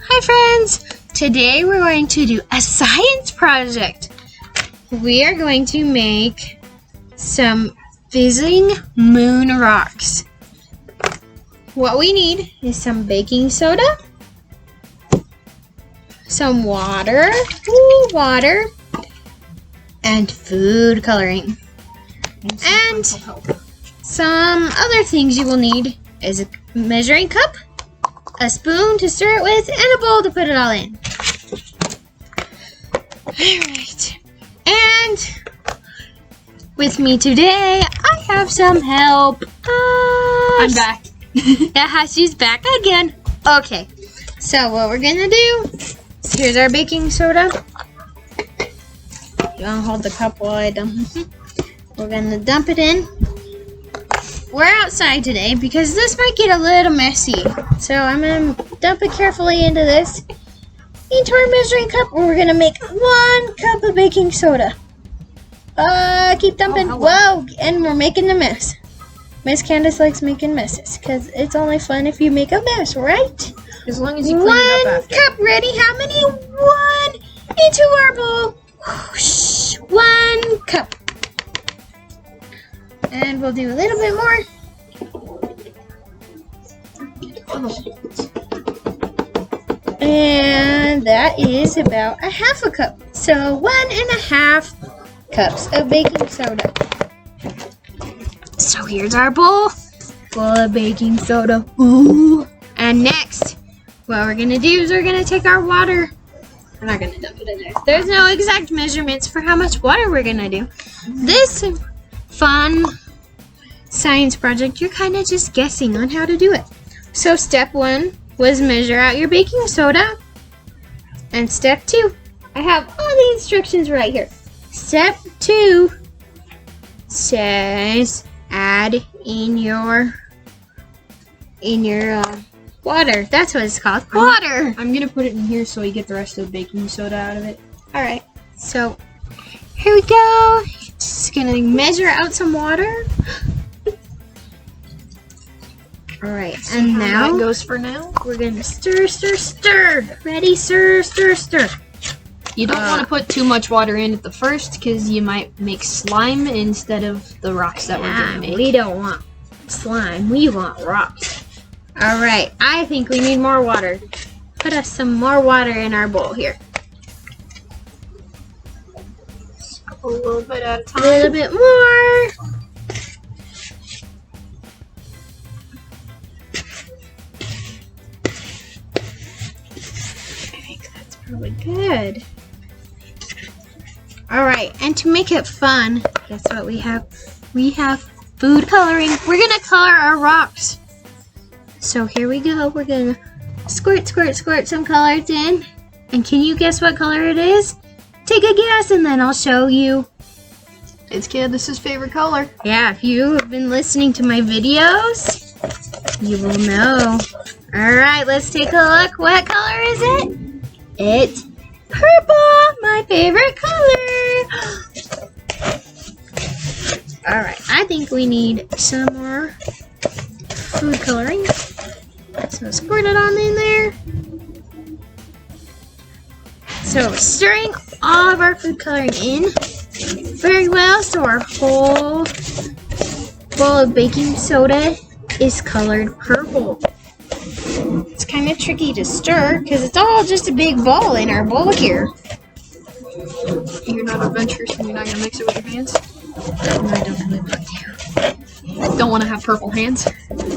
Hi friends! Today we're going to do a science project. We are going to make some fizzling moon rocks. What we need is some baking soda, some water, and food coloring. And some other things you will need is a measuring cup, a spoon to stir it with, and a bowl to put it all in. Alright. And with me today, I have some help. I'm back. Yeah, she's back again. Okay. So what we're gonna do is here's our baking soda. You wanna hold the cup while I dump it? We're gonna dump it in. We're outside today because this might get a little messy. So I'm going to dump it carefully into our measuring cup. We're going to make 1 cup of baking soda. Keep dumping. Whoa, and we're making a mess. Miss Candace likes making messes because it's only fun if you make a mess, right? As long as you clean it up after. 1 cup ready. How many? 1 into our bowl. Whoosh, 1 cup. And we'll do a little bit more. And that is about a 1/2 cup. So 1.5 cups of baking soda. So here's our bowl full of baking soda. Ooh. And next, what we're gonna do is we're gonna take our water. We're not gonna dump it in there. There's no exact measurements for how much water we're gonna do. This fun science project, you're kind of just guessing on how to do it. So step 1 was measure out your baking soda. And step 2, I have all the instructions right here. Step 2 says add in your water. That's what it's called. Water. I'm gonna put it in here so you get the rest of the baking soda out of it. All right. So here we go. Just gonna measure out some water. All right, and now that goes for now. We're gonna stir. Ready, stir. You don't want to put too much water in at the first because you might make slime instead of the rocks that we're gonna make. We don't want slime. We want rocks. All right, I think we need more water. Put us some more water in our bowl here. A little bit at a time. A little bit more. Really good. All right, and to make it fun, guess what we have? We have food coloring. We're gonna color our rocks. So here we go. We're gonna squirt some colors in. And can you guess what color it is? Take a guess and then I'll show you. It's Candace's favorite color. Yeah, if you have been listening to my videos, you will know. All right, let's take a look. What color is it? It's purple, my favorite color. All right, I think we need some more food coloring. So squirt it on in there. So stirring all of our food coloring in very well so our whole bowl of baking soda is colored purple. It's kind of tricky to stir because it's all just a big ball in our bowl here. You're not adventurous and you're not going to mix it with your hands? No, I don't really want to. Don't want to have purple hands?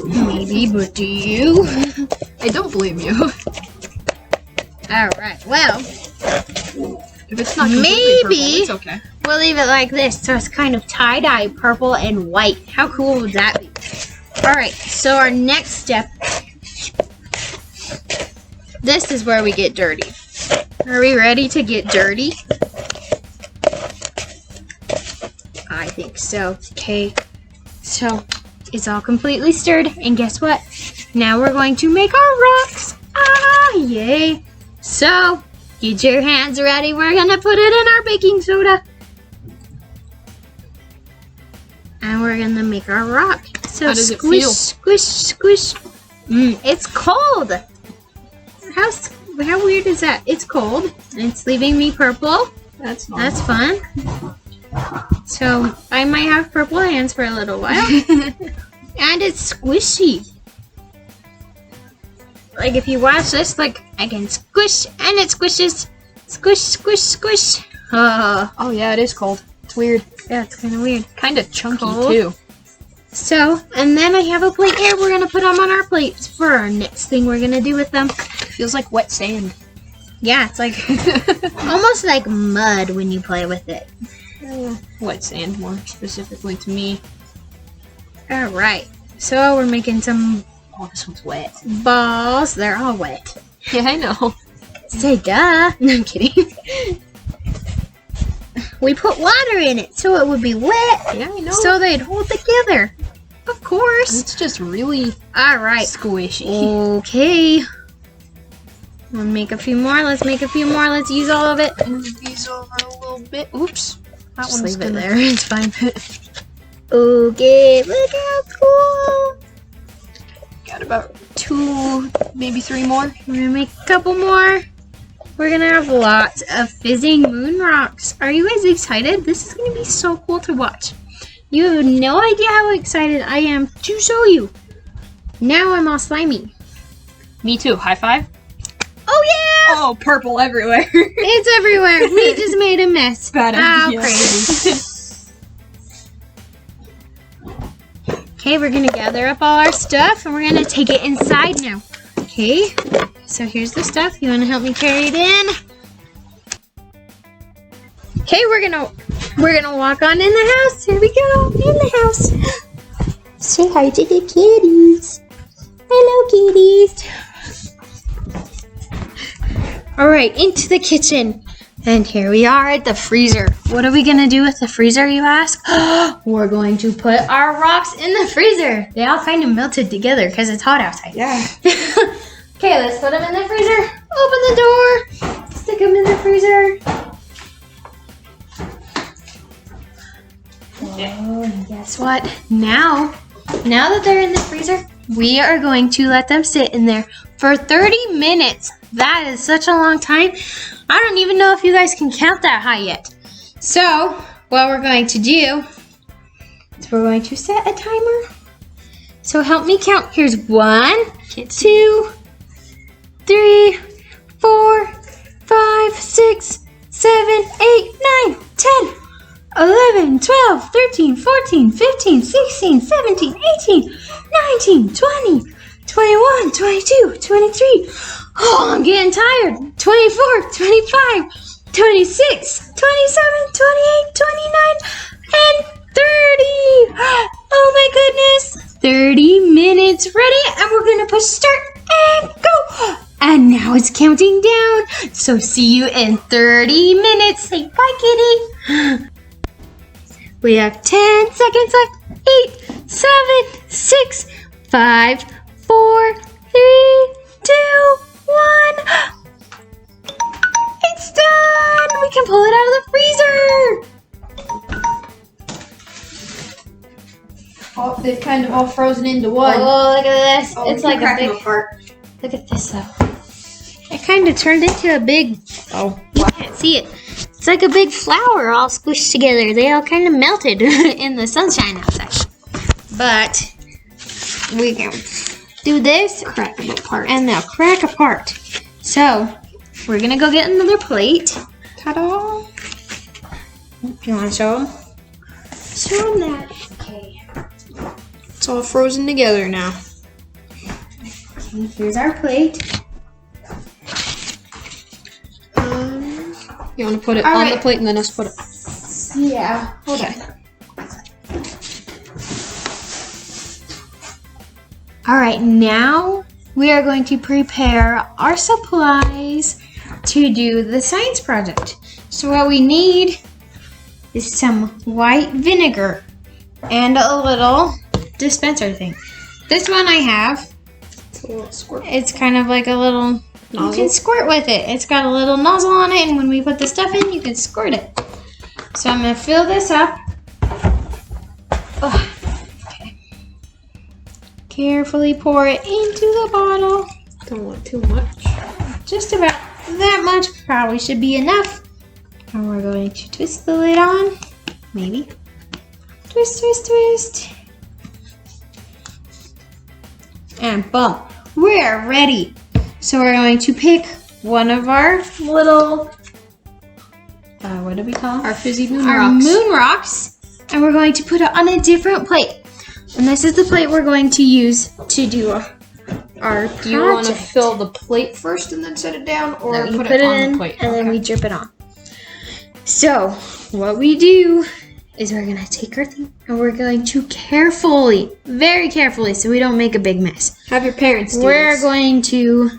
Maybe, but do you? I don't blame you. Alright, well, If it's not completely purple, it's okay. We'll leave it like this so it's kind of tie-dye purple and white. How cool would that be? Alright, so our next step, this is where we get dirty. Are we ready to get dirty? I think so. Okay, so it's all completely stirred, and guess what? Now we're going to make our rocks. Ah, yay. So, get your hands ready. We're gonna put it in our baking soda. And we're gonna make our rock. So how does it squish, feel? squish, squish. It's cold. How weird is that? It's cold. It's leaving me purple. That's That's fun. So I might have purple hands for a little while. And it's squishy. Like if you watch this, like I can squish and it squishes. Squish, squish, squish. Oh yeah, it is cold. It's weird. Yeah, it's kind of weird. Kind of chunky Cold. too. So, and then I have a plate here. We're going to put them on our plates for our next thing we're going to do with them. Feels like wet sand. Yeah, it's like almost like mud when you play with it. Wet sand, more specifically to me. All right. So we're making some Oh, this one's wet. balls. They're all wet. Yeah, I know. Say duh. No, I'm kidding. We put water in it so it would be wet. Yeah, I know. So they'd hold together. Of course. It's just really All right. squishy. Okay. We'll make a few more. Let's make a few more. Let's use all of it. Move these over a little bit. Oops. That Just one's leave it gonna- there. It's fine. Okay. Look how cool. Got about 2, maybe 3 more. We're gonna make a couple more. We're gonna have lots of fizzing moon rocks. Are you guys excited? This is gonna be so cool to watch. You have no idea how excited I am to show you. Now I'm all slimy. Me too. High five. Oh yeah! Oh, purple everywhere. It's everywhere. We just made a mess. Bad How idea. crazy. Okay, we're gonna gather up all our stuff and we're gonna take it inside now. Okay, so here's the stuff. You wanna help me carry it in? Okay, we're gonna walk on in the house. Here we go, in the house. Say hi to the kitties. Hello, kitties. All right, into the kitchen. And here we are at the freezer. What are we gonna do with the freezer, you ask? We're going to put our rocks in the freezer. They all kind of melted together because it's hot outside. Yeah. Okay, let's put them in the freezer. Open the door. Stick them in the freezer. Oh, and guess what? Now that they're in the freezer, we are going to let them sit in there for 30 minutes. That is such a long time. I don't even know if you guys can count that high yet. So, what we're going to do is we're going to set a timer. So help me count. Here's 1, 2, 3, 4, 5, 6, 7, 8, 9, 10, 11, 12, 13, 14, 15, 16, 17, 18, 19, 20, 21, 22, 23. Oh, I'm getting tired. 24, 25, 26, 27, 28, 29, and 30. Oh my goodness. 30 minutes ready, and we're going to push start and go. And now it's counting down. So see you in 30 minutes. Say bye, kitty. We have 10 seconds left. 8, 7, 6, 5, 4, 3, 2, 1. It's done. We can pull it out of the freezer. Oh, they've kind of all frozen into one. Oh, look at this. Oh, It's like a big. apart. Look at this though. It kind of turned into a big. Oh, You can't see it. It's like a big flower all squished together. They all kind of melted in the sunshine outside. But we can do this, crack them apart. and they'll crack apart. So we're gonna go get another plate. Ta-da! Do you want to show them? Show them that. Okay. It's all frozen together now. Okay, here's our plate. You want to put it All on right. the plate and then us put it. Yeah. Okay. All right, now we are going to prepare our supplies to do the science project. So what we need is some white vinegar and a little dispenser thing. This one I have. It's a little squirt. It's kind of like a little, you Nozzle? can squirt with it. It's got a little nozzle on it, and when we put the stuff in, you can squirt it. So I'm gonna fill this up. Oh, okay. Carefully pour it into the bottle. Don't want too much. just about that much probably should be enough. And we're going to twist the lid on. Maybe. Twist, twist, twist. And boom. We're ready. So we're going to pick one of our little, what do we call them? Our fizzy moon Our rocks. moon rocks. And we're going to put it on a different plate. And this is the plate we're going to use to do our Do you want to project. fill the plate first and then set it down, or No, you put it on in, the plate? and then Okay. we drip it on. So, what we do is we're going to take our thing and we're going to carefully, very carefully, so we don't make a big mess. Have your parents do We're this. going to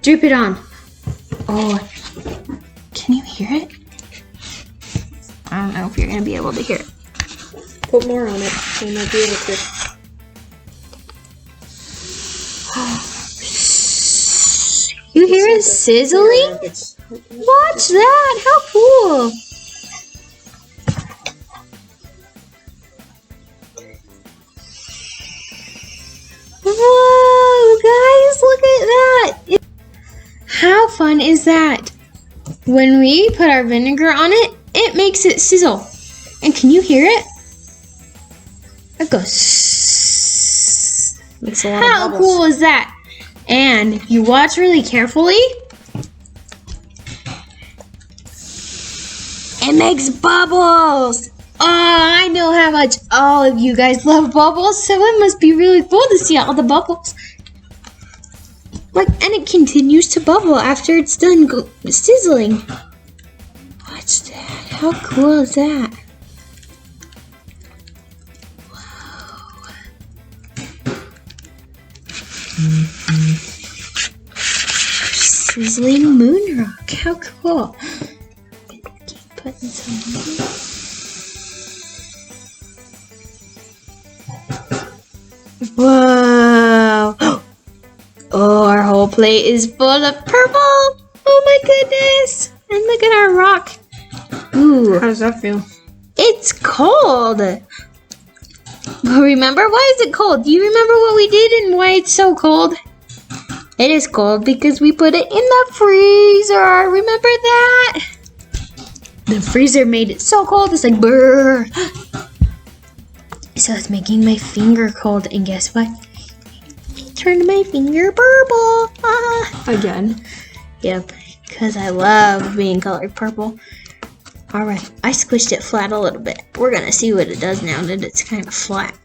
drip it on. Oh, can you hear it? I don't know if you're going to be able to hear it. Put more on it. So you might be able to. You hear it sizzling? Watch that! How cool! Whoa, guys, look at that! How fun is that? When we put our vinegar on it, it makes it sizzle. And can you hear it? It goes. Makes a lot How of bubbles. cool is that? And you watch really carefully. It makes bubbles. Oh, I know how much all of you guys love bubbles, so it must be really cool to see all the bubbles. Like, and it continues to bubble after it's done sizzling. Watch that. How cool is that? Sizzling moon rock. How cool. Keep putting some. Whoa. Oh, our whole plate is full of purple. Oh my goodness. And look at our rock. Ooh. How does that feel? It's cold. But remember, why is it cold? Do you remember what we did and why it's so cold? It is cold because we put it in the freezer. Remember that? The freezer made it so cold. It's like brrr. So it's making my finger cold. And guess what? It turned my finger purple. Ah. Again. Yep, because I love being colored purple. Alright, I squished it flat a little bit. We're gonna see what it does now that it's kind of flat.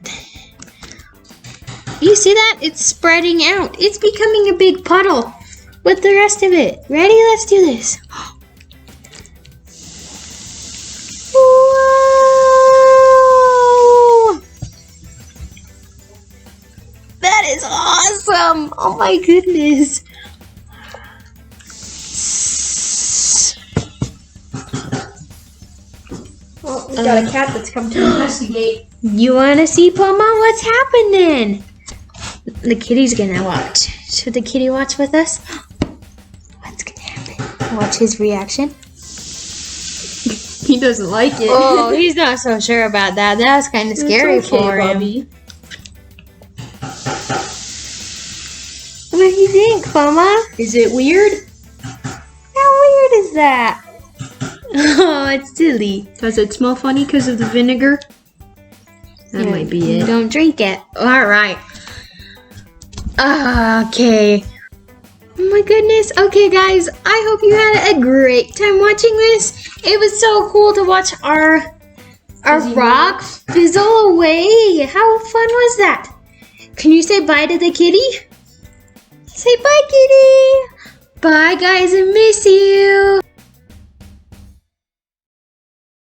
You see that? It's spreading out. It's becoming a big puddle with the rest of it. Ready? Let's do this. Whoa! That is awesome! Oh my goodness. Well, we got a cat that's come to investigate. You wanna see, Poma? What's happening? The kitty's gonna watch. Should the kitty watch with us? What's gonna happen? Watch his reaction. He doesn't like it. Oh, he's not so sure about that. That was kind of scary It's okay, for him. Bobby. What do you think, Poma? Is it weird? How weird is that? Oh, it's silly. Does it smell funny because of the vinegar? That might be it. Don't drink it. All right. Okay. Oh my goodness. Okay, guys. I hope you had a great time watching this. It was so cool to watch our Fizzy rock fizzle away. How fun was that? Can you say bye to the kitty? Say bye, kitty. Bye, guys. I miss you.